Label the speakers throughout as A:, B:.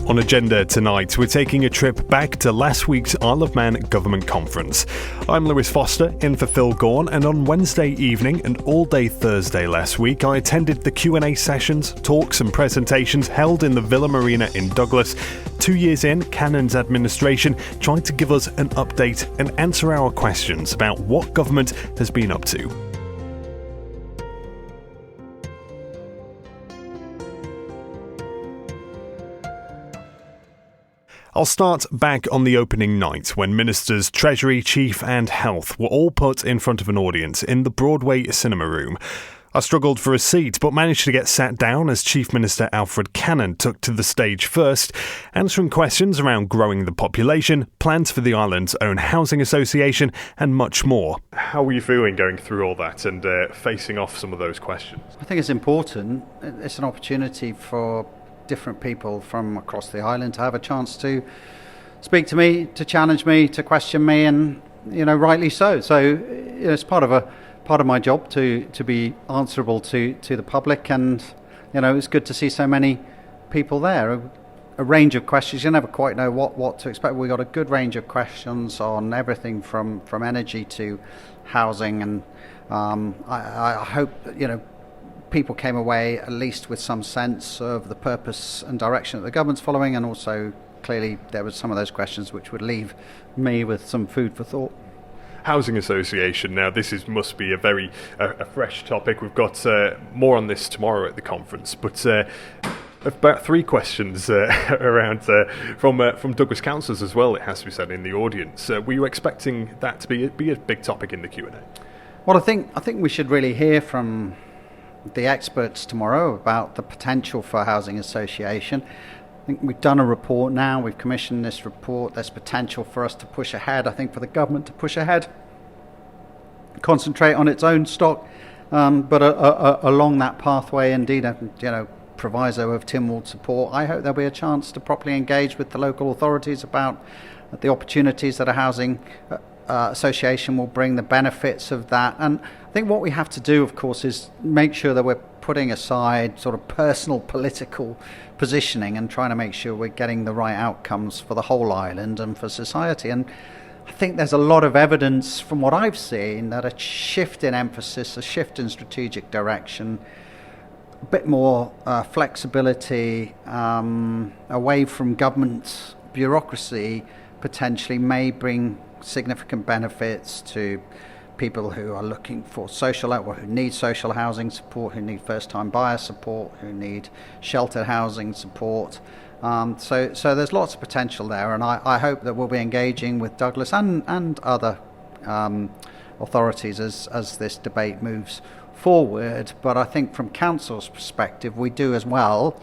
A: On Agenda tonight, we're taking a trip back to last week's Isle of Man Government Conference. I'm Lewis Foster, in for Phil Gorn, and on Wednesday evening and all day Thursday last week, I attended the Q&A sessions, talks and presentations held in the Villa Marina in Douglas. 2 years in, Cannon's administration tried to give us an update and answer our questions about what government has been up to. I'll start back on the opening night when Ministers Treasury, Chief and Health were all put in front of an audience in the Broadway Cinema Room. I struggled for a seat but managed to get sat down as Chief Minister Alfred Cannon took to the stage first, answering questions around growing the population, plans for the island's own housing association and much more. How were you feeling going through all that and facing off some of those questions?
B: I think it's important. It's an opportunity for different people from across the island to have a chance to speak to me, to challenge me, to question me, and rightly so. So it's part of my job to be answerable to the public, and it's good to see so many people there. A range of questions. You never quite know what to expect. We got a good range of questions on everything from energy to housing, and I hope people came away at least with some sense of the purpose and direction that the government's following, and also clearly there was some of those questions which would leave me with some food for thought.
A: Housing association, now this must be a very fresh topic. We've got more on this tomorrow at the conference, but about 3 questions around from Douglas councillors as well, it has to be said, in the audience. Were you expecting that to be a big topic in the Q&A?
B: Well, I think we should really hear from the experts tomorrow about the potential for housing association. I think we've done a report now, we've commissioned this report. There's potential for us to push ahead, I think for the government to push ahead, concentrate on its own stock, but along that pathway, indeed, proviso of Tynwald support. I hope there'll be a chance to properly engage with the local authorities about the opportunities that a housing association will bring, the benefits of that. And I think what we have to do, of course, is make sure that we're putting aside sort of personal political positioning and trying to make sure we're getting the right outcomes for the whole island and for society. And I think there's a lot of evidence from what I've seen that a shift in emphasis, a shift in strategic direction, a bit more flexibility away from government bureaucracy potentially may bring significant benefits to people who are looking for who need social housing support, who need first-time buyer support, who need sheltered housing support. So there's lots of potential there, and I hope that we'll be engaging with Douglas and other authorities as this debate moves forward. But I think from council's perspective, we do as well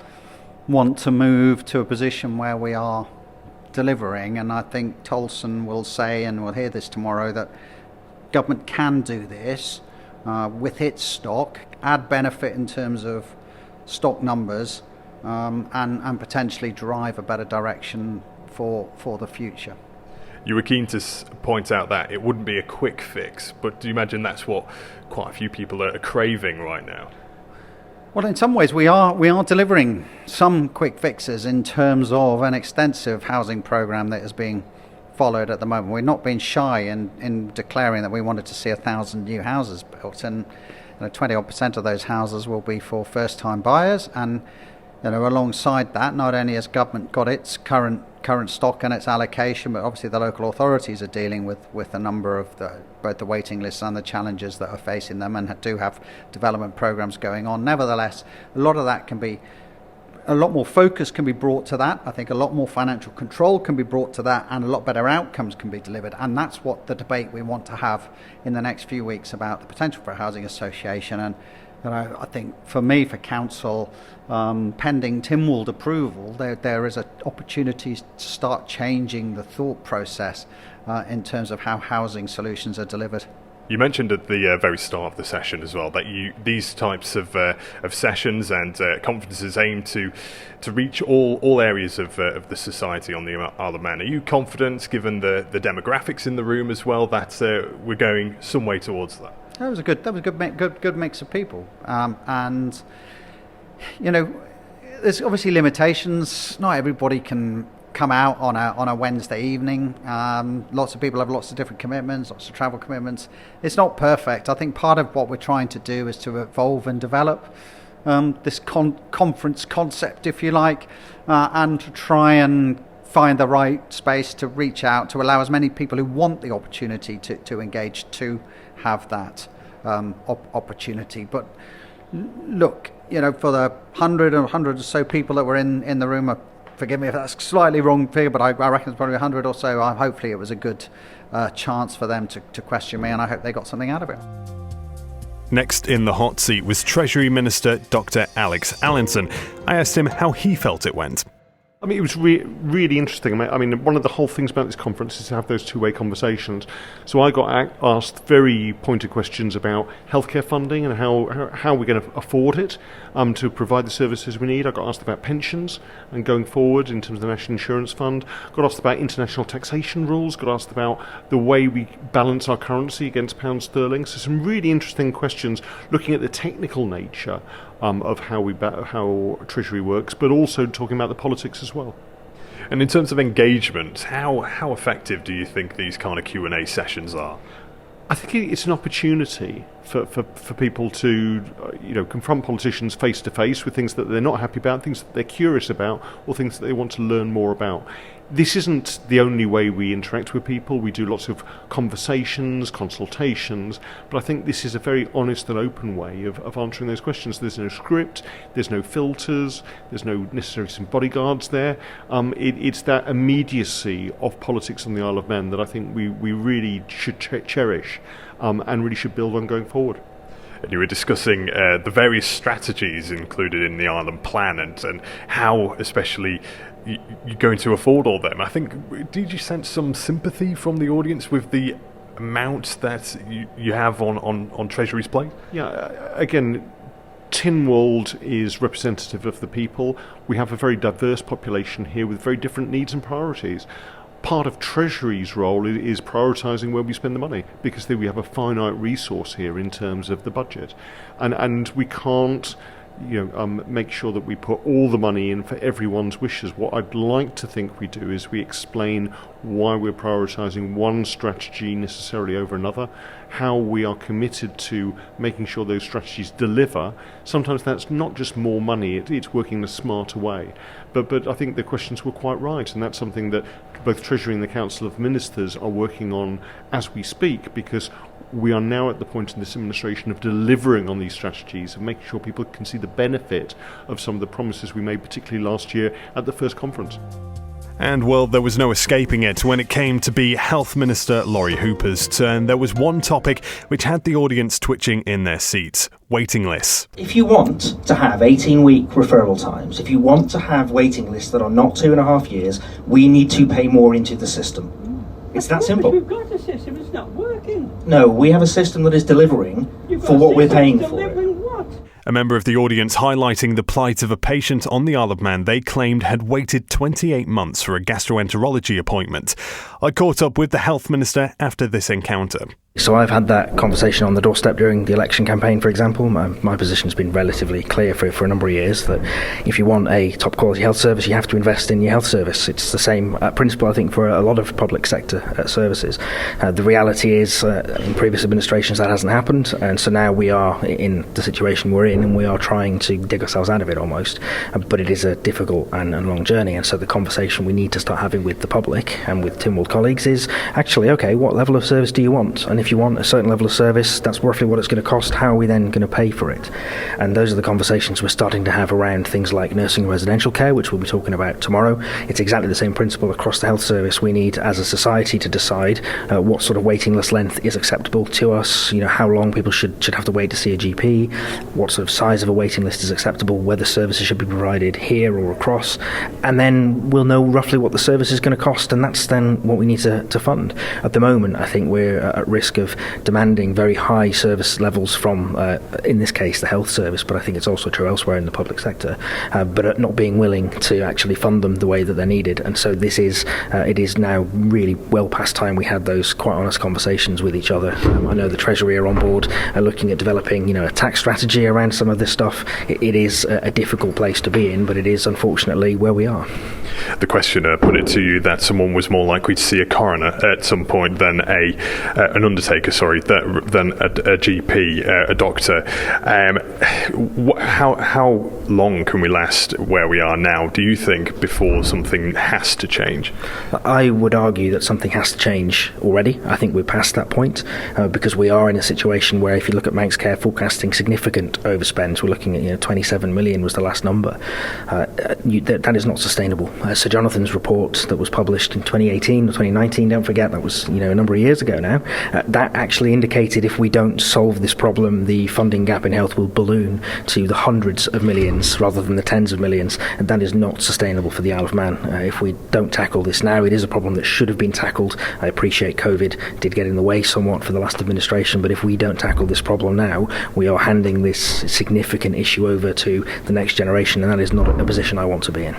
B: want to move to a position where we are delivering, and I think Tolson will say, and we'll hear this tomorrow, that government can do this with its stock, add benefit in terms of stock numbers, and potentially drive a better direction for the future.
A: You were keen to point out that it wouldn't be a quick fix, but do you imagine that's what quite a few people are craving right now?
B: Well, in some ways we are delivering some quick fixes in terms of an extensive housing programme that is being followed at the moment. We're not being shy in declaring that we wanted to see 1,000 new houses built, and 20% of those houses will be for first-time buyers. And alongside that, not only has government got its current stock and its allocation, but obviously the local authorities are dealing with a number of both the waiting lists and the challenges that are facing them, and do have development programs going on. Nevertheless, a lot more focus can be brought to that. I think a lot more financial control can be brought to that, and a lot better outcomes can be delivered. And that's what the debate we want to have in the next few weeks about the potential for a housing association. And I think for me, for council, pending Tynwald approval, there is an opportunity to start changing the thought process in terms of how housing solutions are delivered.
A: You mentioned at the very start of the session as well that these types of sessions and conferences aim to reach all areas of the society on the Isle of Man. Are you confident, given the demographics in the room as well, that we're going some way towards that?
B: That was a good mix of people, and there's obviously limitations. Not everybody can come out on a Wednesday evening. Lots of people have lots of different commitments, lots of travel commitments. It's not perfect. I think part of what we're trying to do is to evolve and develop this conference concept, if you like, and to try and find the right space to reach out to allow as many people who want the opportunity to engage to have that opportunity. But look, for the 100 or so people that were in the room, forgive me if that's a slightly wrong figure, but I reckon it's probably 100 or so. Hopefully it was a good chance for them to question me, and I hope they got something out of it.
A: Next in the hot seat was Treasury Minister Dr. Alex Allinson. I asked him how he felt it went.
C: I mean, it was really interesting. I mean, one of the whole things about this conference is to have those two-way conversations. So I got asked very pointed questions about healthcare funding and how we're going to afford it to provide the services we need. I got asked about pensions and going forward in terms of the National Insurance Fund. Got asked about international taxation rules. Got asked about the way we balance our currency against pound sterling. So some really interesting questions looking at the technical nature of how Treasury works, but also talking about the politics as well.
A: And in terms of engagement, how effective do you think these kind of Q&A sessions are?
C: I think it's an opportunity for people to confront politicians face to face with things that they're not happy about, things that they're curious about, or things that they want to learn more about. This isn't the only way we interact with people. We do lots of conversations, consultations, but I think this is a very honest and open way of answering those questions. There's no script, there's no filters, there's no necessarily some bodyguards there. It's that immediacy of politics on the Isle of Man that I think we really should cherish and really should build on going forward.
A: And you were discussing the various strategies included in the Island Plan and how especially you're going to afford all them. I think, did you sense some sympathy from the audience with the amount that you have on Treasury's plate?
C: Yeah, again, Tynwald is representative of the people. We have a very diverse population here with very different needs and priorities. Part of Treasury's role is prioritising where we spend the money, because we have a finite resource here in terms of the budget, and we can't make sure that we put all the money in for everyone's wishes. What I'd like to think we do is we explain why we're prioritising one strategy necessarily over another, how we are committed to making sure those strategies deliver. Sometimes that's not just more money, it's working in a smarter way. But I think the questions were quite right, and that's something that both Treasury and the Council of Ministers are working on as we speak, because we are now at the point in this administration of delivering on these strategies and making sure people can see the benefit of some of the promises we made, particularly last year at the first conference.
A: And, well, there was no escaping it. When it came to be Health Minister Laurie Hooper's turn, there was one topic which had the audience twitching in their seats: waiting lists.
D: If you want to have 18-week referral times, if you want to have waiting lists that are not 2.5 years, we need to pay more into the system. It's that simple.
E: We've got a system, it's not working.
D: No, we have a system that is delivering for what we're paying for.
E: What?
A: A member of the audience highlighting the plight of a patient on the Isle of Man they claimed had waited 28 months for a gastroenterology appointment. I caught up with the Health Minister after this encounter.
D: So I've had that conversation on the doorstep during the election campaign, for example. My position has been relatively clear for a number of years that if you want a top quality health service, you have to invest in your health service. It's the same principle, I think, for a lot of public sector services. The reality is, in previous administrations that hasn't happened, and so now we are in the situation we're in, and we are trying to dig ourselves out of it almost. But it is a difficult and long journey, and so the conversation we need to start having with the public and with Tynwald colleagues is actually, okay, what level of service do you want? And if you want a certain level of service, that's roughly what it's going to cost. How are we then going to pay for it? And those are the conversations we're starting to have around things like nursing and residential care, which we'll be talking about tomorrow. It's exactly the same principle across the health service. We need, as a society, to decide what sort of waiting list length is acceptable to us, how long people should have to wait to see a GP, what sort of size of a waiting list is acceptable, whether services should be provided here or across, and then we'll know roughly what the service is going to cost, and that's then what we need to fund. At the moment, I think we're at risk risk of demanding very high service levels from, in this case, the health service, but I think it's also true elsewhere in the public sector, but not being willing to actually fund them the way that they're needed. And so it is now really well past time we had those quite honest conversations with each other. I know the Treasury are on board, looking at developing, a tax strategy around some of this stuff. It is a difficult place to be in, but it is unfortunately where we are.
A: The questioner put it to you that someone was more likely to see a coroner at some point than an undertaker, than a GP, a doctor. How long can we last where we are now, do you think, before something has to change?
D: I would argue that something has to change already. I think we're past that point, because we are in a situation where, if you look at Manx Care forecasting significant overspends, we're looking at 27 million was the last number. That is not sustainable. Sir Jonathan's report that was published in 2018 or 2019, don't forget that was a number of years ago now, that actually indicated if we don't solve this problem, the funding gap in health will balloon to the hundreds of millions rather than the tens of millions, and that is not sustainable for the Isle of Man. If we don't tackle this now, it is a problem that should have been tackled. I appreciate COVID did get in the way somewhat for the last administration, but if we don't tackle this problem now, we are handing this significant issue over to the next generation, and that is not a position I want to be in.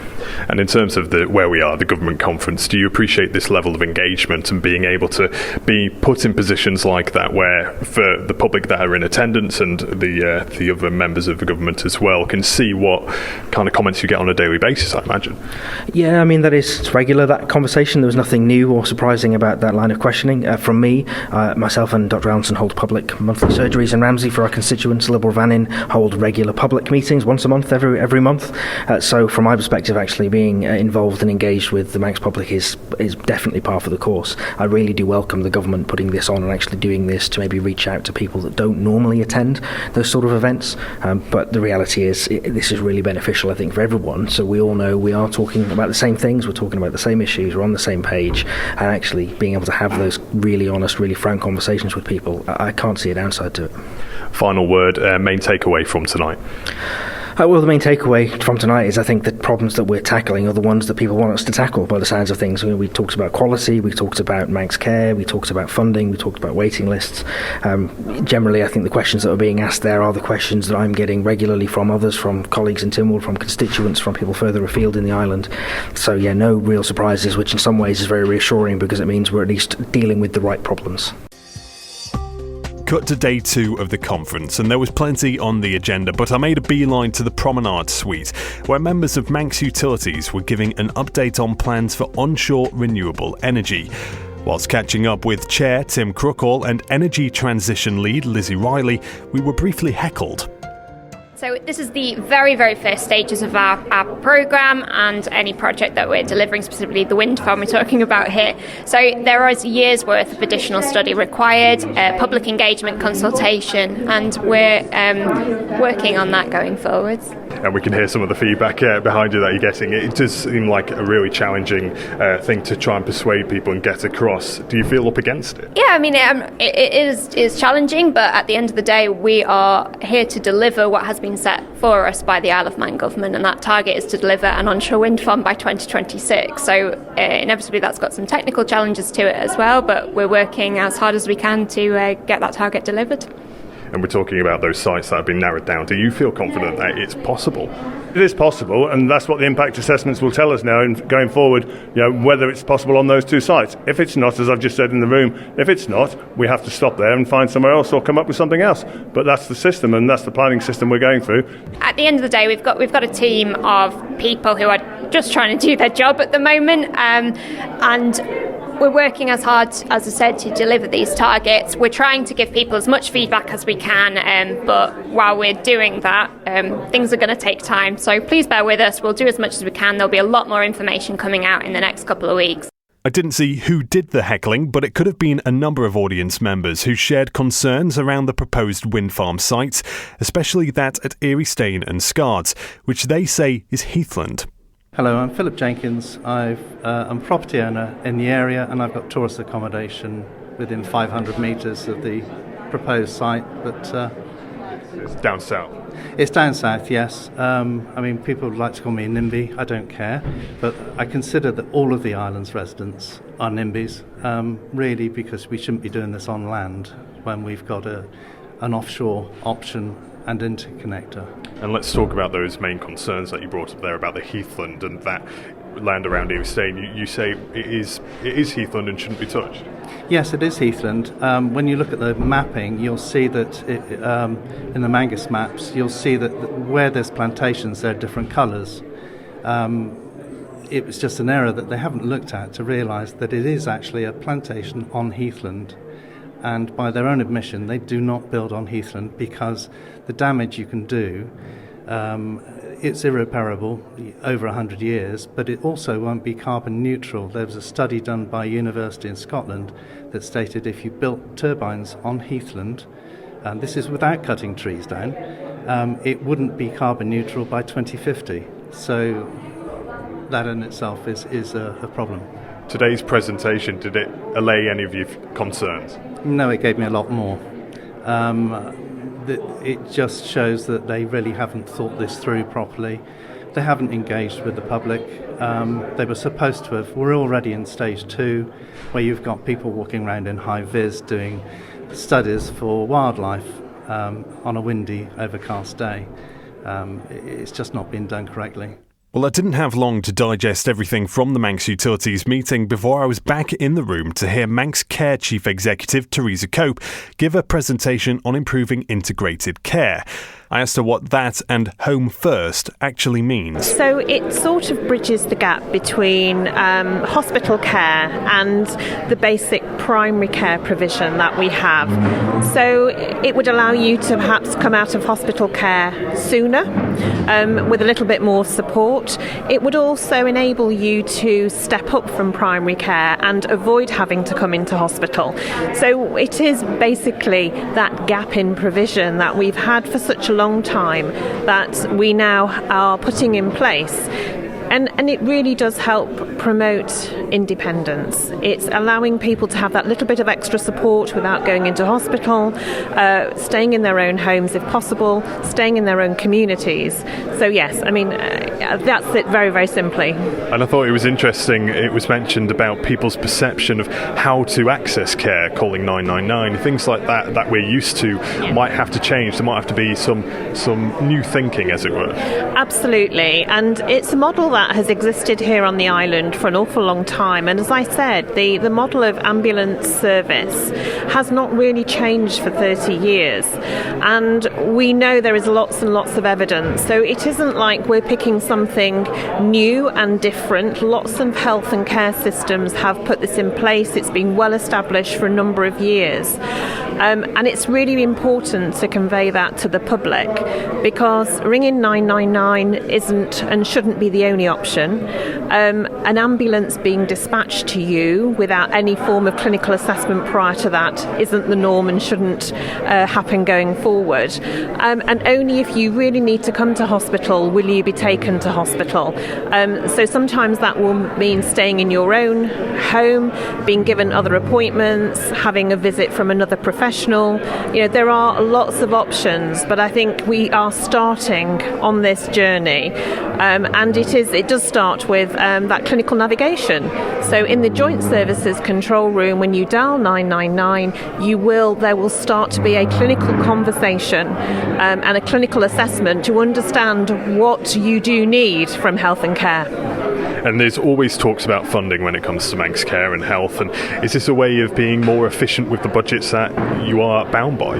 A: And in terms of where we are, the government conference, do you appreciate this level of engagement and being able to be put in positions like that, where for the public that are in attendance and the other members of the government as well can see what kind of comments you get on a daily basis, I imagine?
D: Yeah, that is regular, that conversation. There was nothing new or surprising about that line of questioning. From me, myself and Dr. Allinson hold public monthly surgeries in Ramsey for our constituents. Liberal Vannin hold regular public meetings once a month, every month. So from my perspective, actually being involved and engaged with the Manx public is definitely par for the course. I really do welcome the government putting this on and actually doing this to maybe reach out to people that don't normally attend those sort of events. But the reality is this is really beneficial, I think, for everyone. So we all know we are talking about the same things, we're talking about the same issues, we're on the same page, and actually being able to have those really honest, really frank conversations with people, I can't see a downside to it.
A: Final word, main takeaway from tonight.
D: Well, the main takeaway from tonight is I think the problems that we're tackling are the ones that people want us to tackle by the sounds of things. We talked about quality, we talked about Manx Care, we talked about funding, we talked about waiting lists. Generally, I think the questions that are being asked there are the questions that I'm getting regularly from others, from colleagues in Tynwald, from constituents, from people further afield in the island. So, yeah, no real surprises, which in some ways is very reassuring because it means we're at least dealing with the right problems.
A: Cut to day 2 of the conference, and there was plenty on the agenda, but I made a beeline to the Promenade Suite, where members of Manx Utilities were giving an update on plans for onshore renewable energy. Whilst catching up with Chair Tim Crookall and Energy Transition Lead Lizzie Riley, we were briefly heckled.
F: So this is the very, very first stages of our programme and any project that we're delivering, specifically the wind farm we're talking about here. So there is years' worth of additional study required, public engagement, consultation, and we're working on that going forwards.
A: And we can hear some of the feedback behind you that you're getting. It does seem like a really challenging thing to try and persuade people and get across. Do you feel up against it?
F: Yeah, it is challenging, but at the end of the day, we are here to deliver what has been set for us by the Isle of Man government, and that target is to deliver an onshore wind farm by 2026. So inevitably that's got some technical challenges to it as well, but we're working as hard as we can to get that target delivered.
A: And we're talking about those sites that have been narrowed down. Do you feel confident that it's possible?
G: It is possible, and that's what the impact assessments will tell us now going forward, whether it's possible on those 2 sites. If it's not, as I've just said in the room, if it's not, we have to stop there and find somewhere else or come up with something else. But that's the system, and that's the planning system we're going through.
F: At the end of the day, we've got a team of people who are just trying to do their job at the moment, and we're working as hard, as I said, to deliver these targets. We're trying to give people as much feedback as we can, but while we're doing that, things are going to take time. So please bear with us. We'll do as much as we can. There'll be a lot more information coming out in the next couple of weeks.
A: I didn't see who did the heckling, but it could have been a number of audience members who shared concerns around the proposed wind farm sites, especially that at Eriestane and Scards, which they say is heathland.
H: Hello, I'm Philip Jenkins. I'm a property owner in the area, and I've got tourist accommodation within 500 metres of the proposed site. But
C: It's down south.
H: It's down south, yes. I mean, people would like to call me a NIMBY. I don't care. But I consider that all of the island's residents are NIMBYs, really, because we shouldn't be doing this on land when we've got an offshore option and interconnector.
C: And let's talk about those main concerns that you brought up there about the heathland and that land around Evelyn. You say it is heathland and shouldn't be touched.
H: Yes, it is heathland. When you look at the mapping, you'll see that in the Mangus maps, you'll see that where there's plantations, there are different colours. It was just an error that they haven't looked at to realise that it is actually a plantation on heathland. And by their own admission, they do not build on heathland because the damage you can do, it's irreparable over 100 years, but it also won't be carbon neutral. There was a study done by a university in Scotland that stated if you built turbines on heathland, and this is without cutting trees down, it wouldn't be carbon neutral by 2050. So that in itself is a problem.
C: Today's presentation, did it allay any of your concerns?
H: No, it gave me a lot more. It just shows that they really haven't thought this through properly. They haven't engaged with the public. They were supposed to have. We're already in stage 2, where you've got people walking around in high vis doing studies for wildlife on a windy, overcast day. It's just not been done correctly.
A: Well, I didn't have long to digest everything from the Manx Utilities meeting before I was back in the room to hear Manx Care Chief Executive Teresa Cope give a presentation on improving integrated care. I asked her what that and Home First actually means.
I: So it sort of bridges the gap between hospital care and the basic primary care provision that we have. So it would allow you to perhaps come out of hospital care sooner with a little bit more support. It would also enable you to step up from primary care and avoid having to come into hospital. So it is basically that gap in provision that we've had for such a long time that we now are putting in place. And it really does help promote independence. It's allowing people to have that little bit of extra support without going into hospital, staying in their own homes if possible, staying in their own communities. So yes, I mean, that's it very, very simply.
C: And I thought it was interesting, it was mentioned about people's perception of how to access care, calling 999, things like that we're used to might have to change. There might have to be some new thinking, as it were.
I: Absolutely, and it's a model that has existed here on the island for an awful long time, and as I said, the model of ambulance service has not really changed for 30 years, and we know there is lots and lots of evidence, so it isn't like we're picking something new and different. Lots of health and care systems have put this in place. It's been well established for a number of years, and it's really important to convey that to the public, because ringing 999 isn't and shouldn't be the only option. An ambulance being dispatched to you without any form of clinical assessment prior to that isn't the norm and shouldn't happen going forward. And only if you really need to come to hospital will you be taken to hospital. So sometimes that will mean staying in your own home, being given other appointments, having a visit from another professional. You know, there are lots of options, but I think we are starting on this journey, and it does start with that clinical navigation. So in the Joint Services Control Room, when you dial 999, there will start to be a clinical conversation and a clinical assessment to understand what you do need from health and care.
C: And there's always talks about funding when it comes to Manx Care and health, and is this a way of being more efficient with the budgets that you are bound by?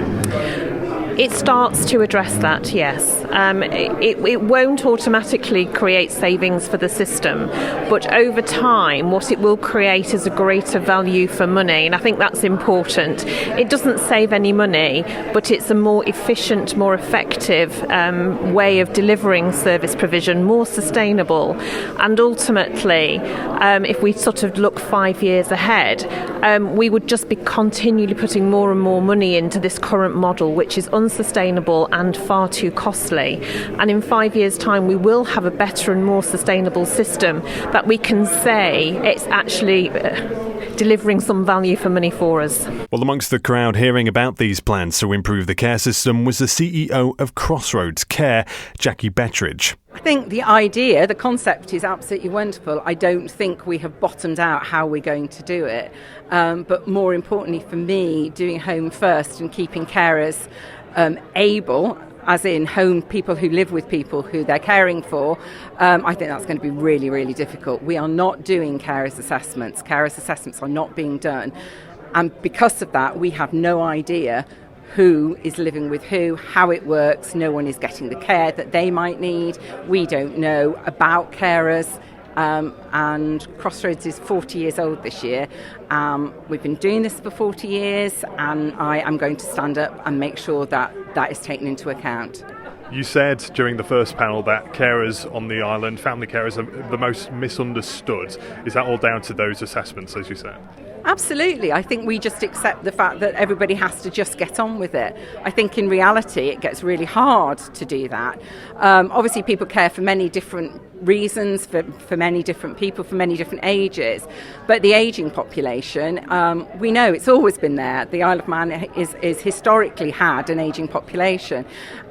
I: It starts to address that, yes. It won't automatically create savings for the system, but over time what it will create is a greater value for money, and I think that's important. It doesn't save any money, but it's a more efficient, more effective way of delivering service provision, more sustainable, and ultimately, if we sort of look 5 years ahead, we would just be continually putting more and more money into this current model, which is unsustainable and far too costly. And in 5 years' time, we will have a better and more sustainable system that we can say it's actually delivering some value for money for us.
A: Well, amongst the crowd hearing about these plans to improve the care system was the CEO of Crossroads Care, Jackie Bettridge.
J: I think the concept is absolutely wonderful. I don't think we have bottomed out how we're going to do it. But more importantly for me, doing home first and keeping carers able, as in home people who live with people who they're caring for, I think that's going to be really, really difficult. We are not doing carers assessments. Carers assessments are not being done. And because of that, we have no idea who is living with who, how it works. No one is getting the care that they might need. We don't know about carers. And Crossroads is 40 years old this year. We've been doing this for 40 years, and I am going to stand up and make sure that that is taken into account.
A: You said during the first panel that carers on the island, family carers, are the most misunderstood. Is that all down to those assessments, as you said?
J: Absolutely. I think we just accept the fact that everybody has to just get on with it. I think in reality it gets really hard to do that. Obviously people care for many different reasons, for many different people, for many different ages. But the ageing population, we know it's always been there. The Isle of Man is historically had an ageing population,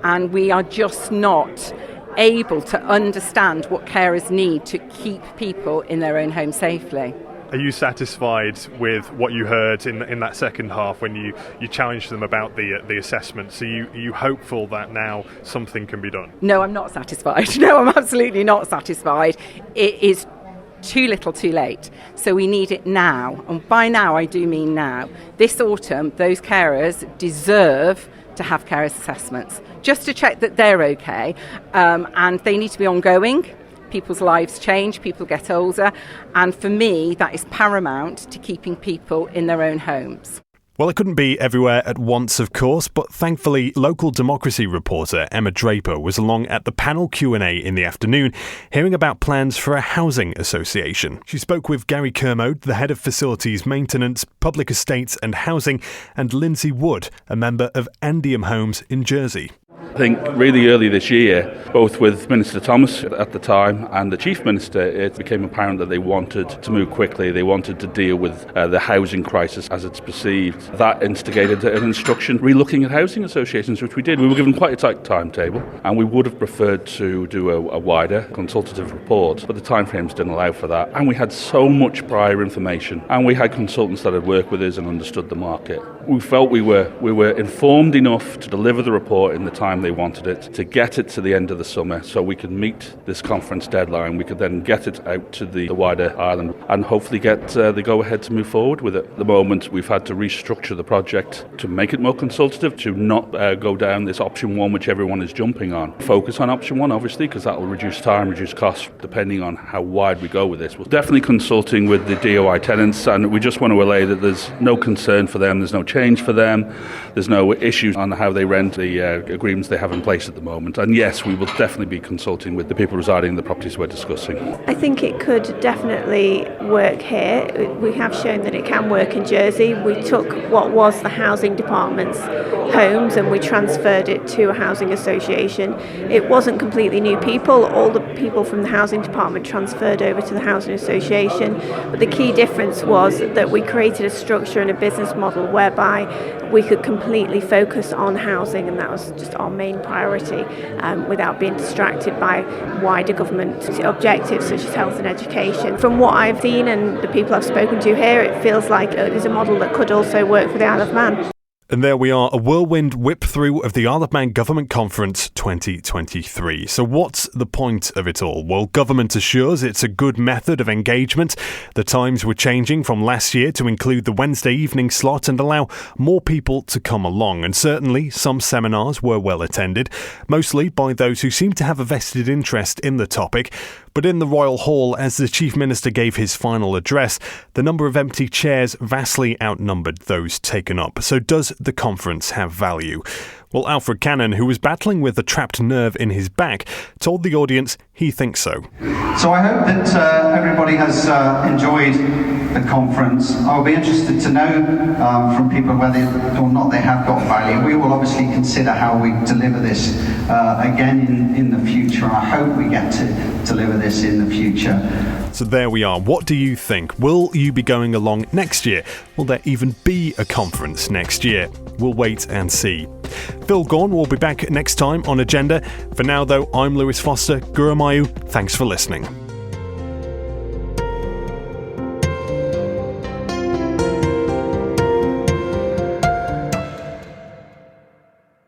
J: and we are just not able to understand what carers need to keep people in their own home safely.
A: Are you satisfied with what you heard in that second half when you challenged them about the assessment? So are you hopeful that now something can be done?
J: No, I'm not satisfied. No, I'm absolutely not satisfied. It is too little too late. So we need it now. And by now, I do mean now. This autumn, those carers deserve to have carers assessments, just to check that they're okay. And they need to be ongoing. People's lives change, people get older, and for me that is paramount to keeping people in their own homes.
A: Well, it couldn't be everywhere at once, of course, but thankfully local democracy reporter Emma Draper was along at the panel Q&A in the afternoon, hearing about plans for a housing association. She spoke with Gary Kermode, the head of facilities maintenance, public estates and housing, and Lindsay Wood, a member of Andium Homes in Jersey.
K: I think really early this year, both with Minister Thomas at the time and the Chief Minister, it became apparent that they wanted to move quickly. They wanted to deal with the housing crisis as it's perceived. That instigated an instruction re-looking at housing associations, which we did. We were given quite a tight timetable, and we would have preferred to do a wider consultative report, but the timeframes didn't allow for that. And we had so much prior information, and we had consultants that had worked with us and understood the market. We felt we were informed enough to deliver the report in the time they wanted it, to get it to the end of the summer so we could meet this conference deadline. We could then get it out to the wider island and hopefully get the go-ahead to move forward with it. At the moment, we've had to restructure the project to make it more consultative, to not go down this option one which everyone is jumping on. Focus on option one, obviously, because that will reduce time, reduce costs, depending on how wide we go with this. We're definitely consulting with the DOI tenants, and we just want to allay that there's no concern for them, there's no change for them, there's no issues on how they rent, the agreements they have in place at the moment. And yes, we will definitely be consulting with the people residing in the properties we're discussing.
L: I think it could definitely work here. We have shown that it can work in Jersey. We took what was the housing department's homes and we transferred it to a housing association. It wasn't completely new people. All the people from the housing department transferred over to the housing association. But the key difference was that we created a structure and a business model whereby we could completely focus on housing, and that was just our main priority, without being distracted by wider government objectives such as health and education. From what I've seen and the people I've spoken to here, it feels like it is a model that could also work for the Isle of Man.
A: And there we are, a whirlwind whip-through of the Isle of Man Government Conference 2023. So what's the point of it all? Well, government assures it's a good method of engagement. The times were changing from last year to include the Wednesday evening slot and allow more people to come along. And certainly some seminars were well attended, mostly by those who seem to have a vested interest in the topic. But in the Royal Hall, as the Chief Minister gave his final address, the number of empty chairs vastly outnumbered those taken up. So does the conference have value? Well, Alfred Cannon, who was battling with a trapped nerve in his back, told the audience he thinks so.
M: So I hope that everybody has enjoyed
B: the conference. I'll be interested to know from people whether or not they have got value. We will obviously consider how we deliver this again in the future, and I hope we get to deliver this in the future.
A: So there we are. What do you think? Will you be going along next year? Will there even be a conference next year? We'll wait and see. Phil Gaughan will be back next time on Agenda. For now, though, I'm Lewis Foster. Guramayu. Thanks for listening.